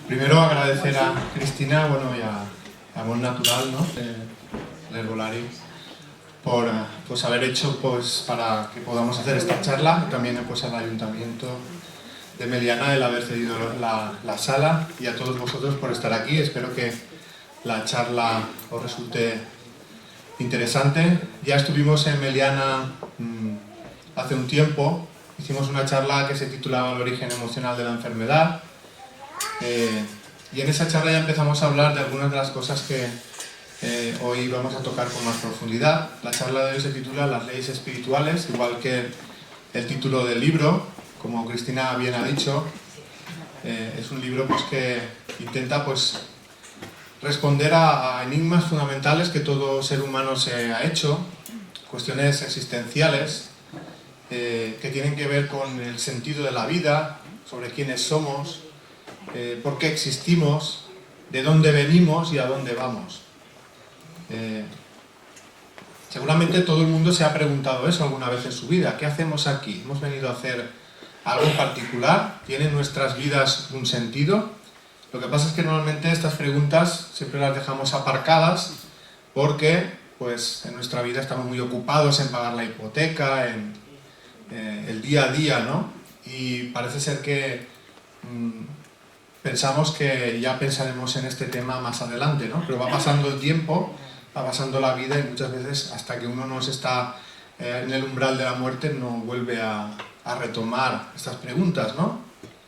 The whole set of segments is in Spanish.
Primero agradecer a Cristina, y a Món Natural, ¿no? El herbolario, por pues, haber hecho para que podamos hacer esta charla, y también pues, al Ayuntamiento de Meliana el haber cedido la sala, y a todos vosotros por estar aquí. Espero que la charla os resulte interesante. Ya estuvimos en Meliana hace un tiempo, hicimos una charla que se titulaba El origen emocional de la enfermedad, y en esa charla ya empezamos a hablar de algunas de las cosas que hoy vamos a tocar con más profundidad. La charla de hoy se titula Las leyes espirituales, igual que el título del libro, como Cristina bien ha dicho. Es un libro que intenta responder a enigmas fundamentales que todo ser humano se ha hecho, cuestiones existenciales que tienen que ver con el sentido de la vida, sobre quiénes somos, por qué existimos, de dónde venimos y a dónde vamos. Seguramente todo el mundo se ha preguntado eso alguna vez en su vida. ¿Qué hacemos aquí? ¿Hemos venido a hacer algo particular? ¿Tienen nuestras vidas un sentido? Lo que pasa es que normalmente estas preguntas siempre las dejamos aparcadas porque en nuestra vida estamos muy ocupados en pagar la hipoteca, en el día a día, ¿no? Y parece ser que pensamos que ya pensaremos en este tema más adelante, ¿no? Pero va pasando el tiempo, va pasando la vida, y muchas veces hasta que uno no está en el umbral de la muerte no vuelve a retomar estas preguntas, ¿no?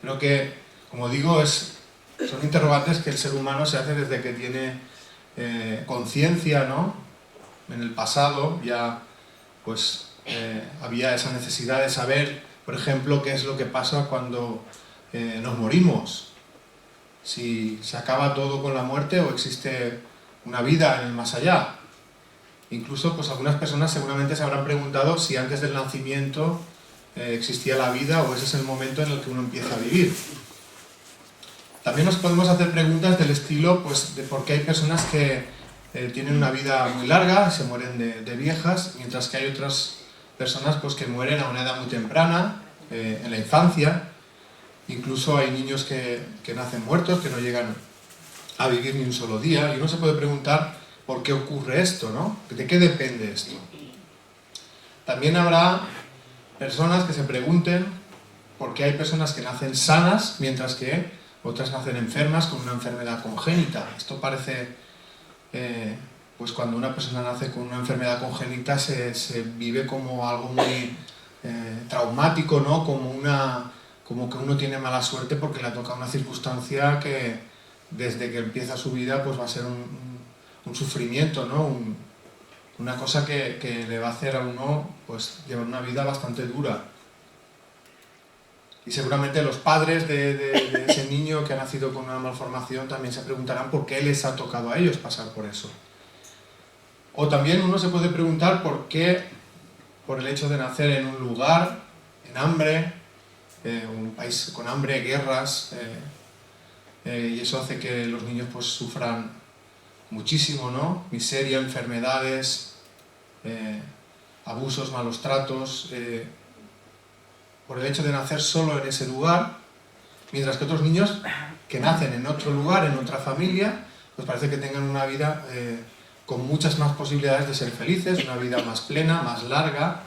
Creo que, como digo, son interrogantes que el ser humano se hace desde que tiene conciencia, ¿no? En el pasado ya había esa necesidad de saber, por ejemplo, qué es lo que pasa cuando nos morimos. Si se acaba todo con la muerte o existe una vida en el más allá. Incluso algunas personas seguramente se habrán preguntado si antes del nacimiento existía la vida, o ese es el momento en el que uno empieza a vivir. También nos podemos hacer preguntas del estilo de por qué hay personas que tienen una vida muy larga, se mueren de viejas, mientras que hay otras personas que mueren a una edad muy temprana, en la infancia. Incluso hay niños que nacen muertos, que no llegan a vivir ni un solo día, y uno se puede preguntar por qué ocurre esto, ¿no? ¿De qué depende esto? También habrá personas que se pregunten por qué hay personas que nacen sanas, mientras que otras nacen enfermas con una enfermedad congénita. Esto parece, cuando una persona nace con una enfermedad congénita se vive como algo muy traumático, ¿no? Como que uno tiene mala suerte porque le ha tocado una circunstancia que desde que empieza su vida va a ser un sufrimiento, ¿no? Una cosa que le va a hacer a uno llevar una vida bastante dura. Y seguramente los padres de ese niño que ha nacido con una malformación también se preguntarán por qué les ha tocado a ellos pasar por eso. O también uno se puede preguntar por qué, por el hecho de nacer en un lugar, en hambre, un país con hambre, guerras, y eso hace que los niños sufran muchísimo, ¿no? Miseria, enfermedades, abusos, malos tratos, por el hecho de nacer solo en ese lugar, mientras que otros niños que nacen en otro lugar, en otra familia, parece que tengan una vida con muchas más posibilidades de ser felices, una vida más plena, más larga,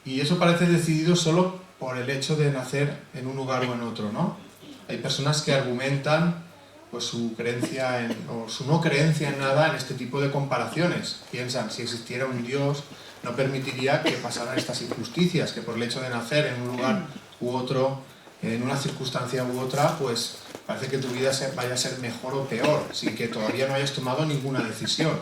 y eso parece decidido solo por el hecho de nacer en un lugar o en otro, ¿no? Hay personas que argumentan su creencia o su no creencia en nada en este tipo de comparaciones. Piensan, si existiera un Dios, no permitiría que pasaran estas injusticias, que por el hecho de nacer en un lugar u otro, en una circunstancia u otra, parece que tu vida vaya a ser mejor o peor, sin que todavía no hayas tomado ninguna decisión.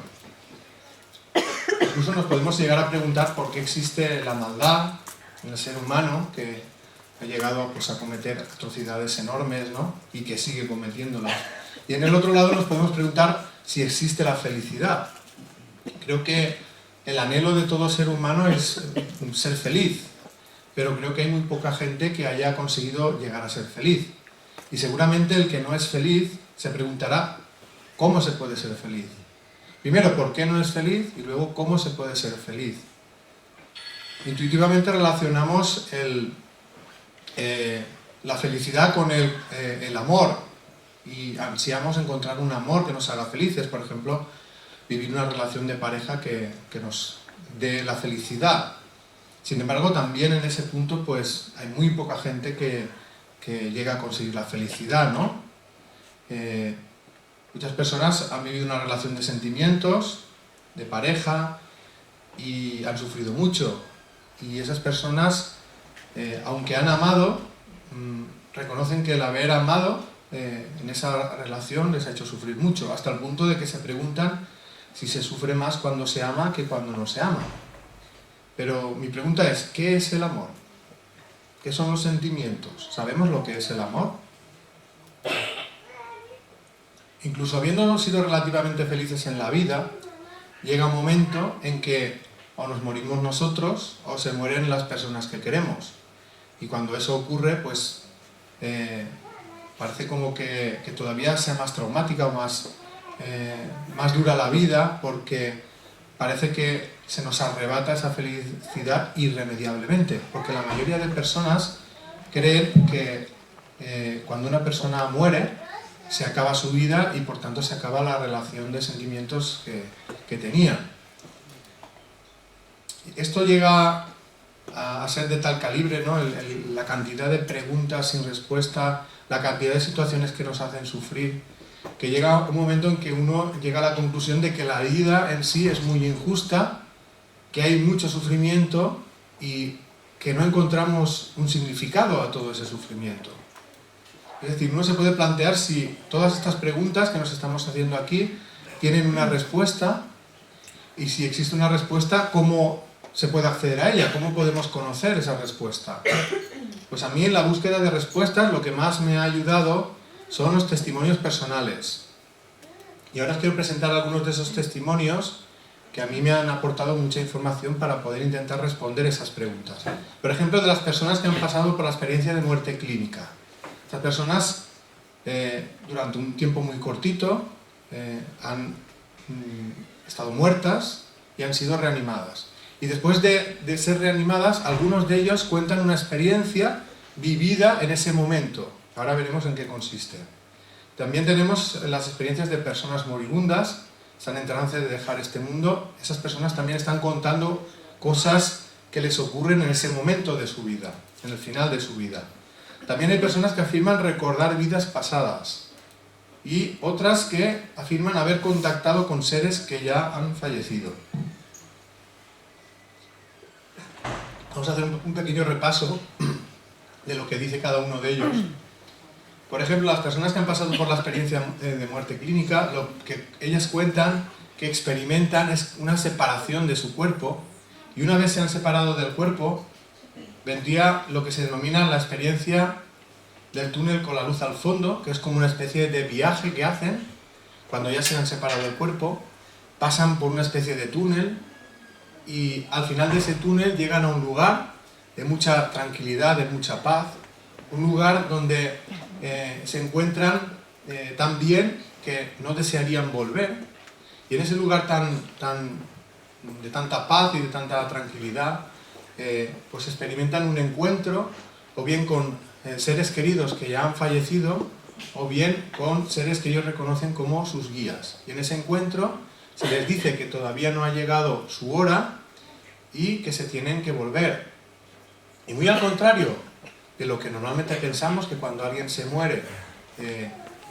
Incluso nos podemos llegar a preguntar por qué existe la maldad en el ser humano, que ha llegado a cometer atrocidades enormes, ¿no? Y que sigue cometiéndolas. Y en el otro lado nos podemos preguntar si existe la felicidad. Creo que el anhelo de todo ser humano es ser feliz, pero creo que hay muy poca gente que haya conseguido llegar a ser feliz. Y seguramente el que no es feliz se preguntará ¿cómo se puede ser feliz? Primero, ¿por qué no es feliz? Y luego, ¿cómo se puede ser feliz? Intuitivamente relacionamos la felicidad con el amor y ansiamos encontrar un amor que nos haga felices, por ejemplo, vivir una relación de pareja que nos dé la felicidad. Sin embargo, también en ese punto pues hay muy poca gente que llega a conseguir la felicidad, ¿no? Muchas personas han vivido una relación de sentimientos, de pareja, y han sufrido mucho. Y esas personas, aunque han amado, reconocen que el haber amado en esa relación les ha hecho sufrir mucho, hasta el punto de que se preguntan si se sufre más cuando se ama que cuando no se ama. Pero mi pregunta es, ¿qué es el amor? ¿Qué son los sentimientos? ¿Sabemos lo que es el amor? Incluso habiendo sido relativamente felices en la vida, llega un momento en que o nos morimos nosotros o se mueren las personas que queremos. Y cuando eso ocurre, pues parece como que todavía sea más traumática o más dura la vida, porque parece que se nos arrebata esa felicidad irremediablemente. Porque la mayoría de personas creen que cuando una persona muere, se acaba su vida y por tanto se acaba la relación de sentimientos que tenía. Esto llega a ser de tal calibre, ¿no? La cantidad de preguntas sin respuesta, la cantidad de situaciones que nos hacen sufrir, que llega un momento en que uno llega a la conclusión de que la vida en sí es muy injusta, que hay mucho sufrimiento y que no encontramos un significado a todo ese sufrimiento. Es decir, uno se puede plantear si todas estas preguntas que nos estamos haciendo aquí tienen una respuesta, y si existe una respuesta, ¿cómo se puede acceder a ella? ¿Cómo podemos conocer esa respuesta? Pues a mí en la búsqueda de respuestas lo que más me ha ayudado son los testimonios personales. Y ahora os quiero presentar algunos de esos testimonios que a mí me han aportado mucha información para poder intentar responder esas preguntas. Por ejemplo, de las personas que han pasado por la experiencia de muerte clínica. Estas personas, durante un tiempo muy cortito, han estado muertas y han sido reanimadas. Y después de ser reanimadas, algunos de ellos cuentan una experiencia vivida en ese momento. Ahora veremos en qué consiste. También tenemos las experiencias de personas moribundas, están en trance de dejar este mundo. Esas personas también están contando cosas que les ocurren en ese momento de su vida, en el final de su vida. También hay personas que afirman recordar vidas pasadas y otras que afirman haber contactado con seres que ya han fallecido. Vamos a hacer un pequeño repaso de lo que dice cada uno de ellos. Por ejemplo, las personas que han pasado por la experiencia de muerte clínica, lo que ellas cuentan que experimentan es una separación de su cuerpo, y una vez se han separado del cuerpo, vendría lo que se denomina la experiencia del túnel con la luz al fondo, que es como una especie de viaje que hacen cuando ya se han separado del cuerpo, pasan por una especie de túnel y al final de ese túnel llegan a un lugar de mucha tranquilidad, de mucha paz, un lugar donde se encuentran tan bien que no desearían volver, y en ese lugar de tanta paz y de tanta tranquilidad pues experimentan un encuentro o bien con seres queridos que ya han fallecido o bien con seres que ellos reconocen como sus guías, y en ese encuentro se les dice que todavía no ha llegado su hora y que se tienen que volver. Y muy al contrario de lo que normalmente pensamos, que cuando alguien se muere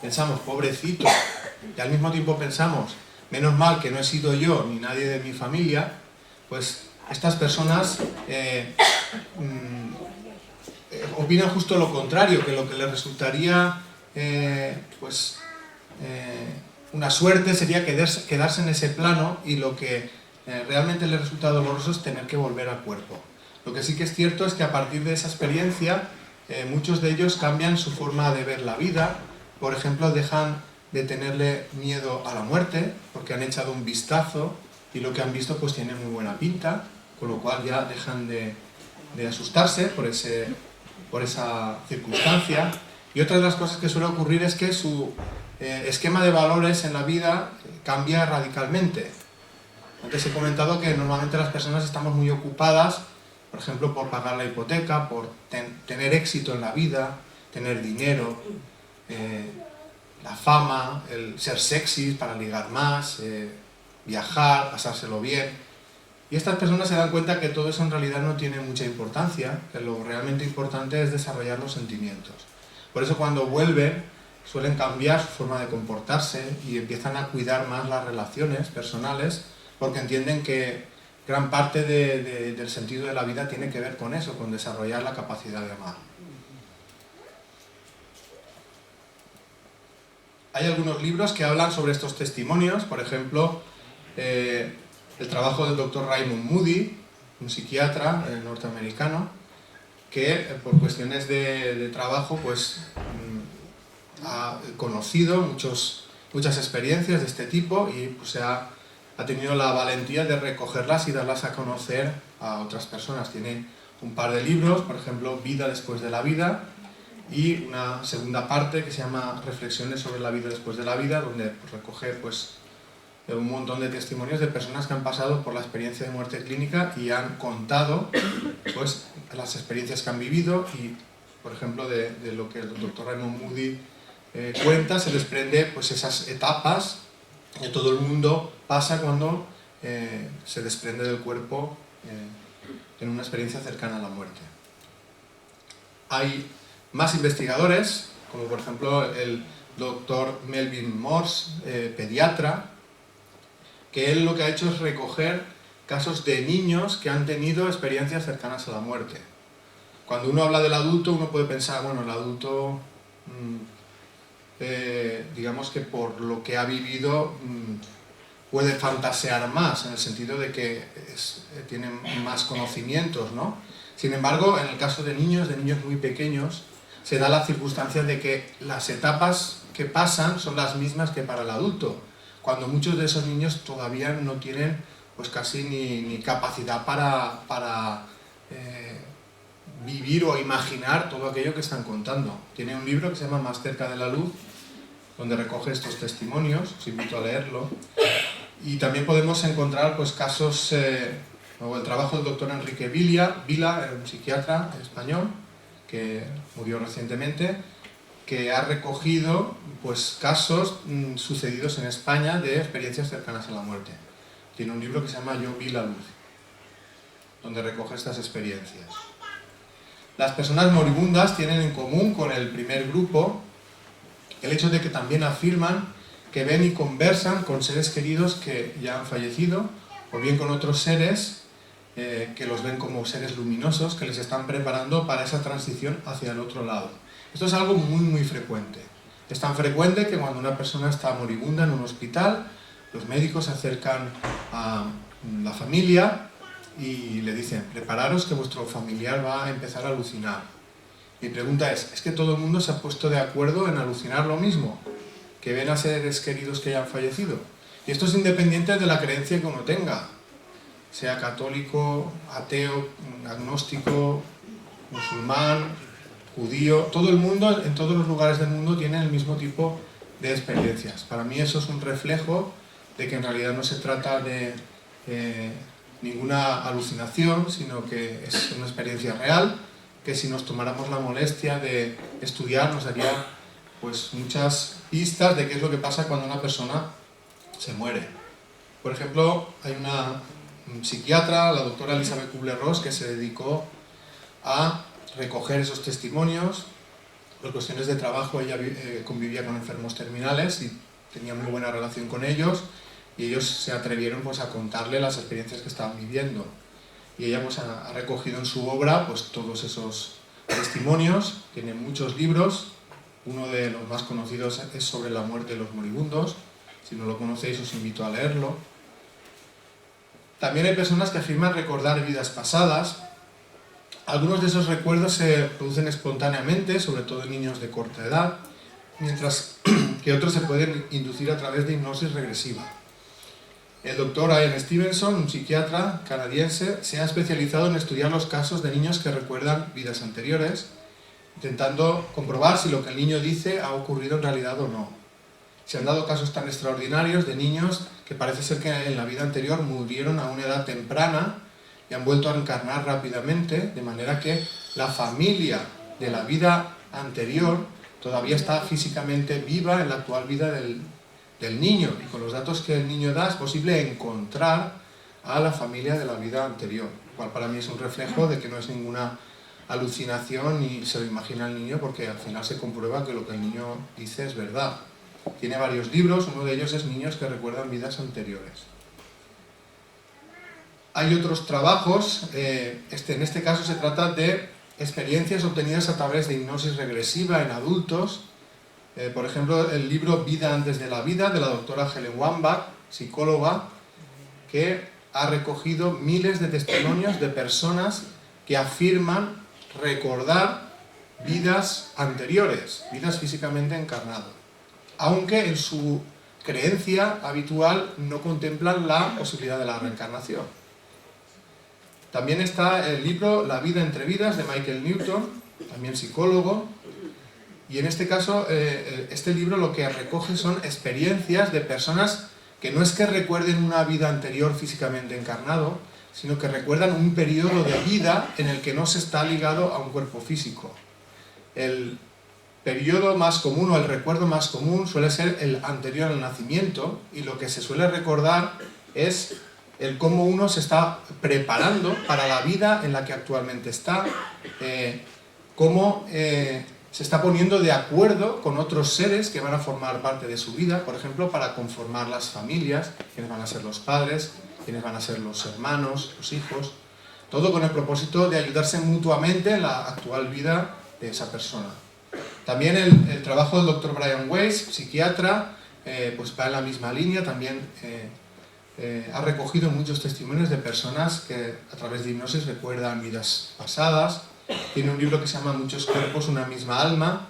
pensamos pobrecito, y al mismo tiempo pensamos menos mal que no he sido yo ni nadie de mi familia, pues estas personas opinan justo lo contrario, que lo que les resultaría una suerte sería quedarse en ese plano, y lo que realmente les resulta doloroso es tener que volver al cuerpo. Lo que sí que es cierto es que a partir de esa experiencia muchos de ellos cambian su forma de ver la vida. Por ejemplo, dejan de tenerle miedo a la muerte porque han echado un vistazo y lo que han visto pues tiene muy buena pinta, con lo cual ya dejan de asustarse por esa circunstancia. Y otra de las cosas que suele ocurrir es que su esquema de valores en la vida cambia radicalmente. Antes he comentado que normalmente las personas estamos muy ocupadas, por ejemplo, por pagar la hipoteca, por tener éxito en la vida, tener dinero, la fama, el ser sexy para ligar más, viajar, pasárselo bien. Y estas personas se dan cuenta que todo eso en realidad no tiene mucha importancia, que lo realmente importante es desarrollar los sentimientos. Por eso cuando vuelven suelen cambiar su forma de comportarse y empiezan a cuidar más las relaciones personales, porque entienden que gran parte del sentido de la vida tiene que ver con eso, con desarrollar la capacidad de amar. Hay algunos libros que hablan sobre estos testimonios, por ejemplo, el trabajo del Dr. Raymond Moody, un psiquiatra norteamericano, que por cuestiones de trabajo pues, ha conocido muchas experiencias de este tipo y pues, ha tenido la valentía de recogerlas y darlas a conocer a otras personas. Tiene un par de libros, por ejemplo, Vida después de la vida, y una segunda parte que se llama Reflexiones sobre la vida después de la vida, donde pues, recoge pues, un montón de testimonios de personas que han pasado por la experiencia de muerte clínica y han contado pues, las experiencias que han vivido y, por ejemplo, de lo que el Dr. Raymond Moody cuenta, se desprende pues, esas etapas que todo el mundo pasa cuando se desprende del cuerpo en una experiencia cercana a la muerte. Hay más investigadores, como por ejemplo el Dr. Melvin Morse, pediatra, que él lo que ha hecho es recoger casos de niños que han tenido experiencias cercanas a la muerte. Cuando uno habla del adulto, uno puede pensar, bueno, el adulto, digamos que por lo que ha vivido, puede fantasear más, en el sentido de que tiene más conocimientos, ¿no? Sin embargo, en el caso de niños muy pequeños, se da la circunstancia de que las etapas que pasan son las mismas que para el adulto, cuando muchos de esos niños todavía no tienen pues casi ni capacidad para vivir o imaginar todo aquello que están contando. Tiene un libro que se llama Más cerca de la luz, donde recoge estos testimonios, os invito a leerlo. Y también podemos encontrar pues, casos, o el trabajo del doctor Enrique Vila, un psiquiatra español, que murió recientemente, que ha recogido pues, casos sucedidos en España de experiencias cercanas a la muerte. Tiene un libro que se llama Yo vi la luz, donde recoge estas experiencias. Las personas moribundas tienen en común con el primer grupo el hecho de que también afirman que ven y conversan con seres queridos que ya han fallecido, o bien con otros seres que los ven como seres luminosos que les están preparando para esa transición hacia el otro lado. Esto es algo muy frecuente. Es tan frecuente que cuando una persona está moribunda en un hospital, los médicos se acercan a la familia y le dicen, prepararos que vuestro familiar va a empezar a alucinar. Mi pregunta ¿es que todo el mundo se ha puesto de acuerdo en alucinar lo mismo? ¿Que ven a seres queridos que ya han fallecido? Y esto es independiente de la creencia que uno tenga, sea católico, ateo, agnóstico, musulmán, judío. Todo el mundo, en todos los lugares del mundo, tiene el mismo tipo de experiencias. Para mí eso es un reflejo de que en realidad no se trata de ninguna alucinación, sino que es una experiencia real, que si nos tomáramos la molestia de estudiar nos daría pues, muchas pistas de qué es lo que pasa cuando una persona se muere. Por ejemplo, hay una psiquiatra, la doctora Elizabeth Kubler-Ross, que se dedicó a recoger esos testimonios. Por cuestiones de trabajo ella convivía con enfermos terminales y tenía muy buena relación con ellos, y ellos se atrevieron pues, a contarle las experiencias que estaban viviendo. Y ella pues, ha recogido en su obra pues, todos esos testimonios. Tiene muchos libros. Uno de los más conocidos es sobre la muerte de los moribundos. Si no lo conocéis, os invito a leerlo. También hay personas que afirman recordar vidas pasadas. Algunos de esos recuerdos se producen espontáneamente, sobre todo en niños de corta edad, mientras que otros se pueden inducir a través de hipnosis regresiva. El doctor Ian Stevenson, un psiquiatra canadiense, se ha especializado en estudiar los casos de niños que recuerdan vidas anteriores, intentando comprobar si lo que el niño dice ha ocurrido en realidad o no. Se han dado casos tan extraordinarios de niños que parece ser que en la vida anterior murieron a una edad temprana y han vuelto a encarnar rápidamente, de manera que la familia de la vida anterior todavía está físicamente viva en la actual vida del niño, y con los datos que el niño da es posible encontrar a la familia de la vida anterior, lo cual para mí es un reflejo de que no es ninguna alucinación ni se lo imagina el niño, porque al final se comprueba que lo que el niño dice es verdad. Tiene varios libros, uno de ellos es Niños que recuerdan vidas anteriores. Hay otros trabajos, en este caso se trata de experiencias obtenidas a través de hipnosis regresiva en adultos. Por ejemplo, el libro Vida antes de la vida, de la doctora Helen Wambach, psicóloga, que ha recogido miles de testimonios de personas que afirman recordar vidas anteriores, vidas físicamente encarnadas, aunque en su creencia habitual no contemplan la posibilidad de la reencarnación. También está el libro La vida entre vidas, de Michael Newton, también psicólogo, y en este caso, este libro lo que recoge son experiencias de personas que no es que recuerden una vida anterior físicamente encarnado, sino que recuerdan un periodo de vida en el que no se está ligado a un cuerpo físico. El periodo más común o el recuerdo más común suele ser el anterior al nacimiento, y lo que se suele recordar es el cómo uno se está preparando para la vida en la que actualmente está, cómo se está poniendo de acuerdo con otros seres que van a formar parte de su vida, por ejemplo, para conformar las familias, quienes van a ser los padres, quienes van a ser los hermanos, los hijos, todo con el propósito de ayudarse mutuamente en la actual vida de esa persona. También el trabajo del Dr. Brian Weiss, psiquiatra, pues va en la misma línea, también ha recogido muchos testimonios de personas que a través de hipnosis recuerdan vidas pasadas. Tiene un libro que se llama Muchos cuerpos, una misma alma.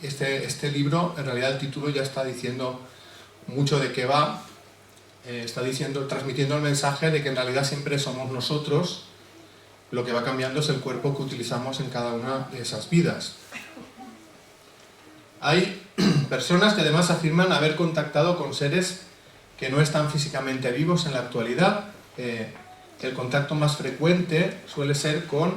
Este libro, en realidad el título ya está diciendo mucho de qué va. Está transmitiendo el mensaje de que en realidad siempre somos nosotros, lo que va cambiando es el cuerpo que utilizamos en cada una de esas vidas. Hay personas que además afirman haber contactado con seres que no están físicamente vivos en la actualidad. El contacto más frecuente suele ser con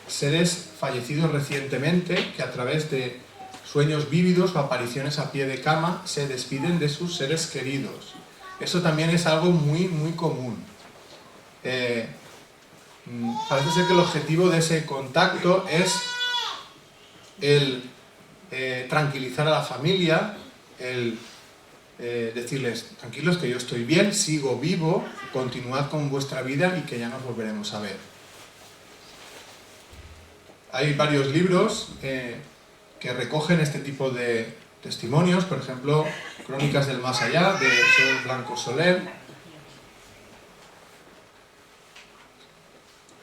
seres fallecidos recientemente, que a través de sueños vívidos o apariciones a pie de cama se despiden de sus seres queridos. Eso también es algo muy, muy común. Parece ser que el objetivo de ese contacto es el tranquilizar a la familia, el decirles, tranquilos que yo estoy bien, sigo vivo, continuad con vuestra vida y que ya nos volveremos a ver. Hay varios libros que recogen este tipo de testimonios, por ejemplo, Crónicas del Más Allá, de Sol Blanco Soler,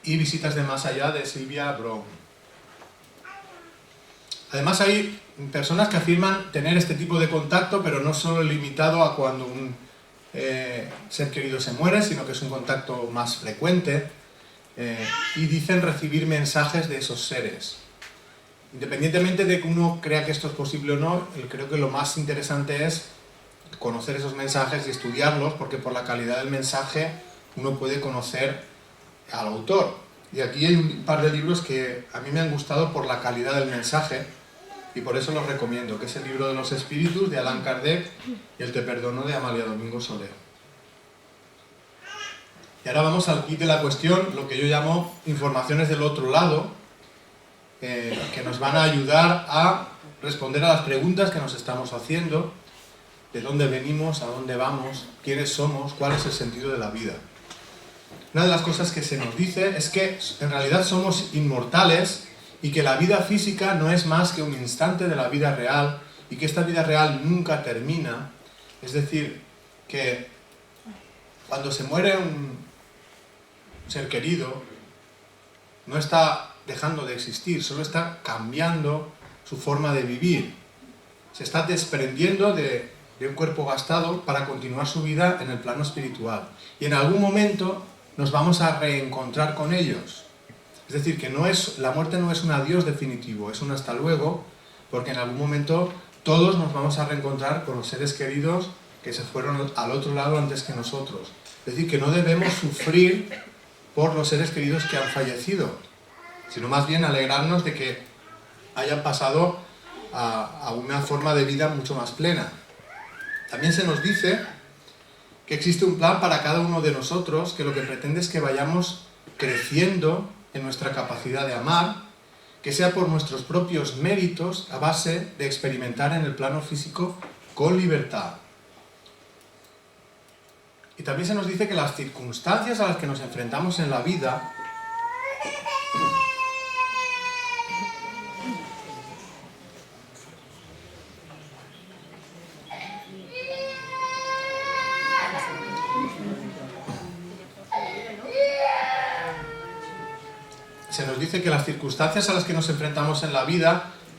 y Visitas de Más Allá, de Sylvia Brown. Además hay personas que afirman tener este tipo de contacto, pero no solo limitado a cuando un ser querido se muere, sino que es un contacto más frecuente, y dicen recibir mensajes de esos seres. Independientemente de que uno crea que esto es posible o no, creo que lo más interesante es conocer esos mensajes y estudiarlos, porque por la calidad del mensaje uno puede conocer al autor. Y aquí hay un par de libros que a mí me han gustado por la calidad del mensaje, y por eso los recomiendo, que es el libro de los espíritus de Allan Kardec y el Te perdono de Amalia Domingo Soler. Y ahora vamos al kit de la cuestión, lo que yo llamo informaciones del otro lado, que nos van a ayudar a responder a las preguntas que nos estamos haciendo: de dónde venimos, a dónde vamos, quiénes somos, cuál es el sentido de la vida. Una de las cosas que se nos dice es que en realidad somos inmortales y que la vida física no es más que un instante de la vida real, y que esta vida real nunca termina. Es decir, que cuando se muere un ser querido, no está dejando de existir, solo está cambiando su forma de vivir. Se está desprendiendo de un cuerpo gastado para continuar su vida en el plano espiritual. Y en algún momento nos vamos a reencontrar con ellos. Es decir, que la muerte no es un adiós definitivo, es un hasta luego, porque en algún momento todos nos vamos a reencontrar con los seres queridos que se fueron al otro lado antes que nosotros. Es decir, que no debemos sufrir por los seres queridos que han fallecido. sino más bien alegrarnos de que hayan pasado a una forma de vida mucho más plena. También se nos dice que existe un plan para cada uno de nosotros, que lo que pretende es que vayamos creciendo en nuestra capacidad de amar, que sea por nuestros propios méritos, a base de experimentar en el plano físico con libertad. Y también se nos dice que las circunstancias a las que nos enfrentamos en la vida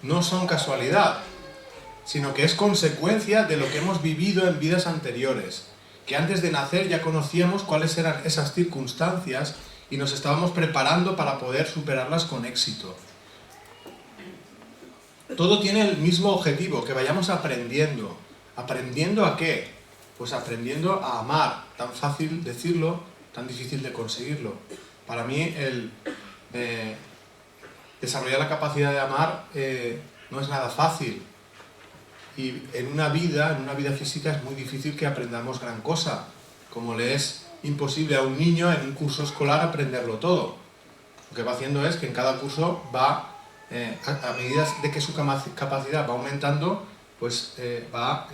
no son casualidad, sino que es consecuencia de lo que hemos vivido en vidas anteriores, que antes de nacer ya conocíamos cuáles eran esas circunstancias y nos estábamos preparando para poder superarlas con éxito. Todo tiene el mismo objetivo, que vayamos aprendiendo. ¿Aprendiendo a qué? Pues aprendiendo a amar. Tan fácil decirlo, tan difícil de conseguirlo. Para mí el desarrollar la capacidad de amar no es nada fácil. Y en una vida física es muy difícil que aprendamos gran cosa, como le es imposible a un niño en un curso escolar aprenderlo todo. Lo que va haciendo es que en cada curso va, a medida de que su capacidad va aumentando, pues va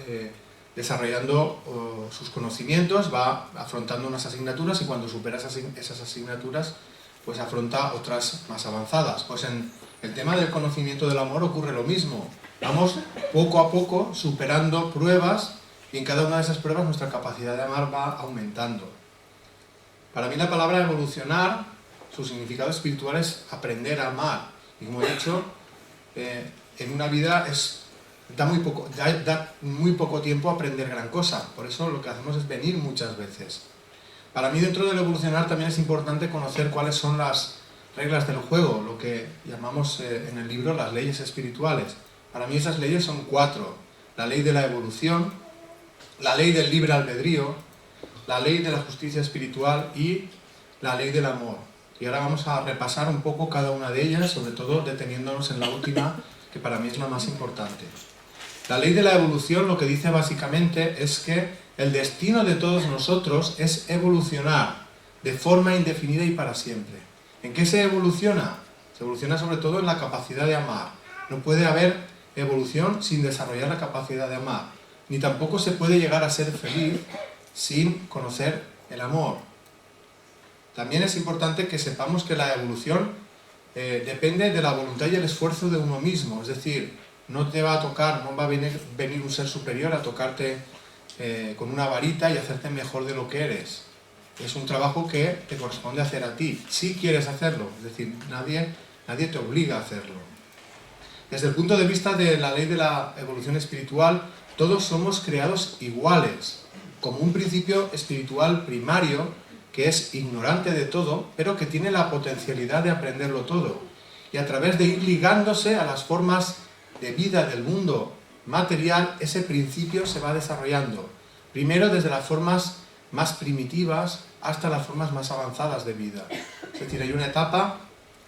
desarrollando sus conocimientos, va afrontando unas asignaturas y cuando supera esas asignaturas, pues afronta otras más avanzadas. Pues en el tema del conocimiento del amor ocurre lo mismo. Vamos poco a poco superando pruebas y en cada una de esas pruebas nuestra capacidad de amar va aumentando. Para mí la palabra evolucionar, su significado espiritual es aprender a amar. Y como he dicho, en una vida da muy poco tiempo a aprender gran cosa. Por eso lo que hacemos es venir muchas veces. Para mí dentro del evolucionar también es importante conocer cuáles son las reglas del juego, lo que llamamos en el libro las leyes espirituales. Para mí esas leyes son 4. La ley de la evolución, la ley del libre albedrío, la ley de la justicia espiritual y la ley del amor. Y ahora vamos a repasar un poco cada una de ellas, sobre todo deteniéndonos en la última, que para mí es la más importante. La ley de la evolución lo que dice básicamente es que el destino de todos nosotros es evolucionar de forma indefinida y para siempre. ¿En qué se evoluciona? Se evoluciona sobre todo en la capacidad de amar. No puede haber evolución sin desarrollar la capacidad de amar, ni tampoco se puede llegar a ser feliz sin conocer el amor. También es importante que sepamos que la evolución depende de la voluntad y el esfuerzo de uno mismo, es decir, no te va a tocar, no va a venir un ser superior a tocarte con una varita y hacerte mejor de lo que eres. Es un trabajo que te corresponde hacer a ti, si quieres hacerlo, es decir, nadie te obliga a hacerlo. Desde el punto de vista de la ley de la evolución espiritual, todos somos creados iguales, como un principio espiritual primario que es ignorante de todo, pero que tiene la potencialidad de aprenderlo todo. Y a través de ir ligándose a las formas de vida del mundo material, ese principio se va desarrollando. Primero desde las formas más primitivas hasta las formas más avanzadas de vida. Es decir, hay una etapa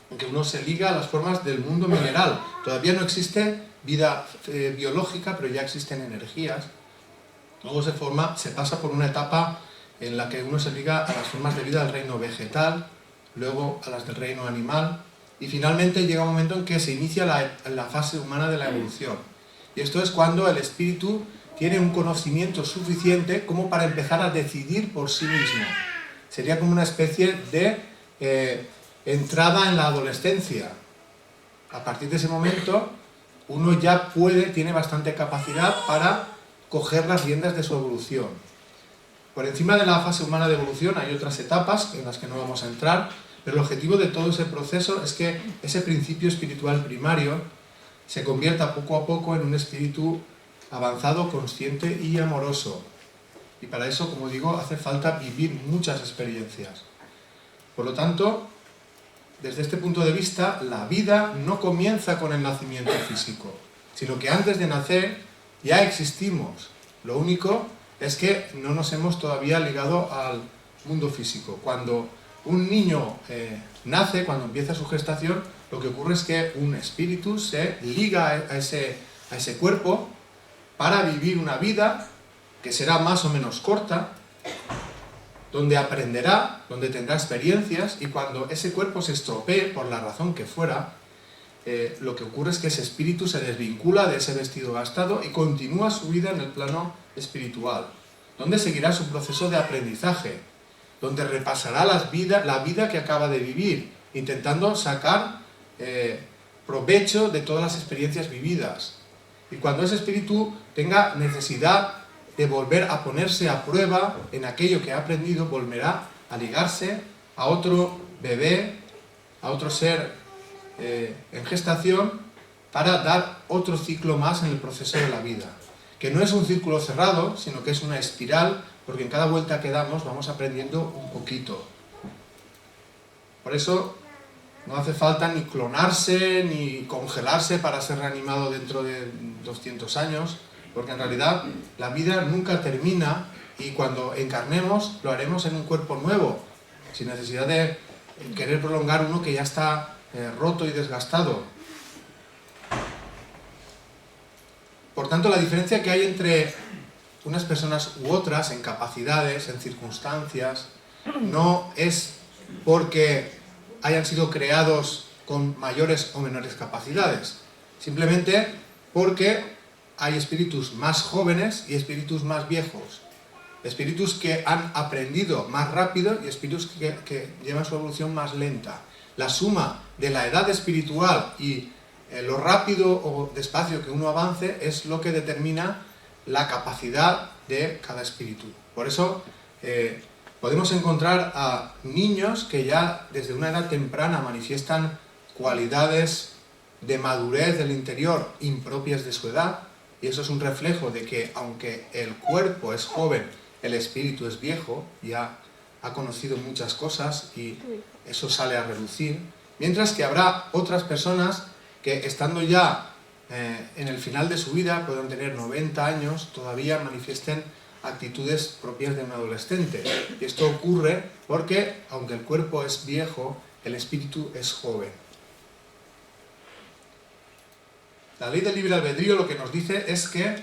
en que uno se liga a las formas del mundo mineral. Todavía no existe vida biológica, pero ya existen energías. Luego se pasa por una etapa en la que uno se liga a las formas de vida del reino vegetal, luego a las del reino animal, y finalmente llega un momento en que se inicia la fase humana de la evolución. Y esto es cuando el espíritu tiene un conocimiento suficiente como para empezar a decidir por sí mismo. Sería como una especie de entrada en la adolescencia. A partir de ese momento, uno ya tiene bastante capacidad para coger las riendas de su evolución. Por encima de la fase humana de evolución hay otras etapas en las que no vamos a entrar, pero el objetivo de todo ese proceso es que ese principio espiritual primario se convierta poco a poco en un espíritu avanzado, consciente y amoroso. Y para eso, como digo, hace falta vivir muchas experiencias. Por lo tanto, desde este punto de vista, la vida no comienza con el nacimiento físico, sino que antes de nacer ya existimos. Lo único es que no nos hemos todavía ligado al mundo físico. Cuando un niño nace, cuando empieza su gestación, lo que ocurre es que un espíritu se liga a ese cuerpo para vivir una vida que será más o menos corta, donde aprenderá, donde tendrá experiencias, y cuando ese cuerpo se estropee, por la razón que fuera, lo que ocurre es que ese espíritu se desvincula de ese vestido gastado y continúa su vida en el plano espiritual, donde seguirá su proceso de aprendizaje, donde repasará la vida que acaba de vivir, intentando sacar provecho de todas las experiencias vividas. Y cuando ese espíritu tenga necesidad de volver a ponerse a prueba en aquello que ha aprendido, volverá a ligarse a otro bebé, a otro ser en gestación, para dar otro ciclo más en el proceso de la vida. Que no es un círculo cerrado, sino que es una espiral, porque en cada vuelta que damos vamos aprendiendo un poquito. Por eso no hace falta ni clonarse, ni congelarse para ser reanimado dentro de 200 años, porque en realidad la vida nunca termina, y cuando encarnemos lo haremos en un cuerpo nuevo, sin necesidad de querer prolongar uno que ya está roto y desgastado. Por tanto, la diferencia que hay entre unas personas u otras en capacidades, en circunstancias, no es porque hayan sido creados con mayores o menores capacidades, simplemente porque hay espíritus más jóvenes y espíritus más viejos, espíritus que han aprendido más rápido y espíritus que llevan su evolución más lenta. La suma de la edad espiritual y lo rápido o despacio que uno avance es lo que determina la capacidad de cada espíritu. Por eso podemos encontrar a niños que ya desde una edad temprana manifiestan cualidades de madurez del interior impropias de su edad, y eso es un reflejo de que aunque el cuerpo es joven, el espíritu es viejo, ya ha conocido muchas cosas y eso sale a relucir, mientras que habrá otras personas que estando ya en el final de su vida, pueden tener 90 años, todavía manifiesten actitudes propias de un adolescente. Y esto ocurre porque, aunque el cuerpo es viejo, el espíritu es joven. La ley del libre albedrío lo que nos dice es que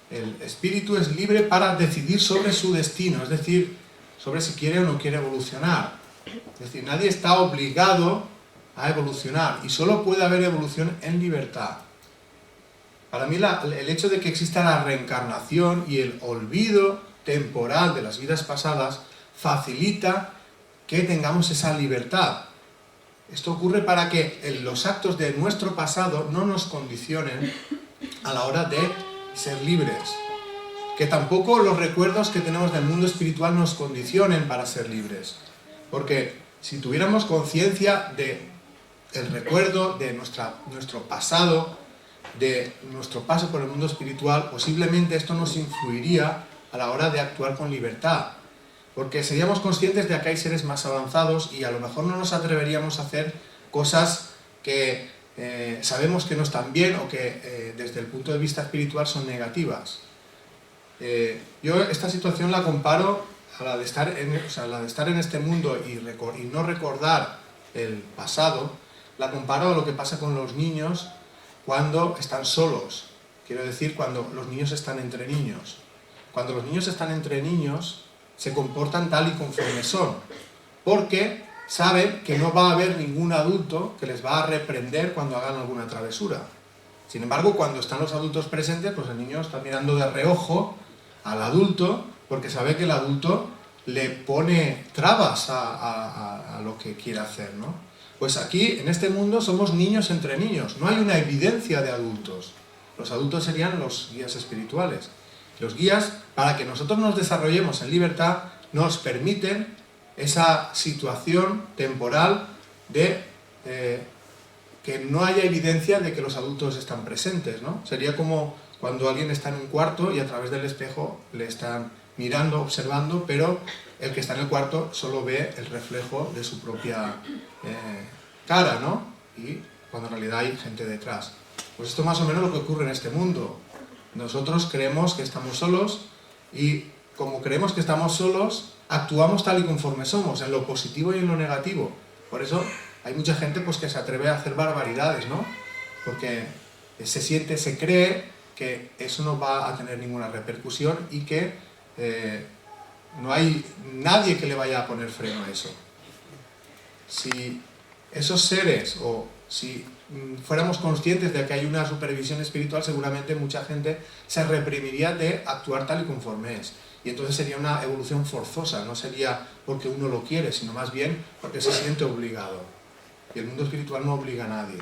el espíritu es libre para decidir sobre su destino, es decir, sobre si quiere o no quiere evolucionar. Es decir, nadie está obligado a evolucionar y solo puede haber evolución en libertad. Para mí el hecho de que exista la reencarnación y el olvido temporal de las vidas pasadas facilita que tengamos esa libertad. Esto ocurre para que los actos de nuestro pasado no nos condicionen a la hora de ser libres. Que tampoco los recuerdos que tenemos del mundo espiritual nos condicionen para ser libres. Porque si tuviéramos conciencia del recuerdo de nuestro pasado, de nuestro paso por el mundo espiritual, posiblemente esto nos influiría a la hora de actuar con libertad, porque seríamos conscientes de que hay seres más avanzados y a lo mejor no nos atreveríamos a hacer cosas que sabemos que no están bien o que desde el punto de vista espiritual son negativas. Yo esta situación la comparo a la de estar en este mundo y no recordar el pasado, la comparo a lo que pasa con los niños cuando están solos. Quiero decir, cuando los niños están entre niños. Cuando los niños están entre niños, se comportan tal y conforme son, porque saben que no va a haber ningún adulto que les va a reprender cuando hagan alguna travesura. Sin embargo, cuando están los adultos presentes, pues el niño está mirando de reojo al adulto, porque sabe que el adulto le pone trabas a lo que quiere hacer, ¿no? Pues aquí, en este mundo, somos niños entre niños, no hay una evidencia de adultos. Los adultos serían los guías espirituales. Los guías, para que nosotros nos desarrollemos en libertad, nos permiten esa situación temporal de que no haya evidencia de que los adultos están presentes, ¿no? Sería como cuando alguien está en un cuarto y a través del espejo le están mirando, observando, pero el que está en el cuarto solo ve el reflejo de su propia cara, ¿no? Y cuando en realidad hay gente detrás. Pues esto más o menos lo que ocurre en este mundo. Nosotros creemos que estamos solos y como creemos que estamos solos, actuamos tal y conforme somos, en lo positivo y en lo negativo. Por eso hay mucha gente pues, que se atreve a hacer barbaridades, ¿no? Porque se cree que eso no va a tener ninguna repercusión y que no hay nadie que le vaya a poner freno a eso. Si esos seres, o si fuéramos conscientes de que hay una supervisión espiritual, seguramente mucha gente se reprimiría de actuar tal y conforme es. Y entonces sería una evolución forzosa, no sería porque uno lo quiere, sino más bien porque se siente obligado. Y el mundo espiritual no obliga a nadie.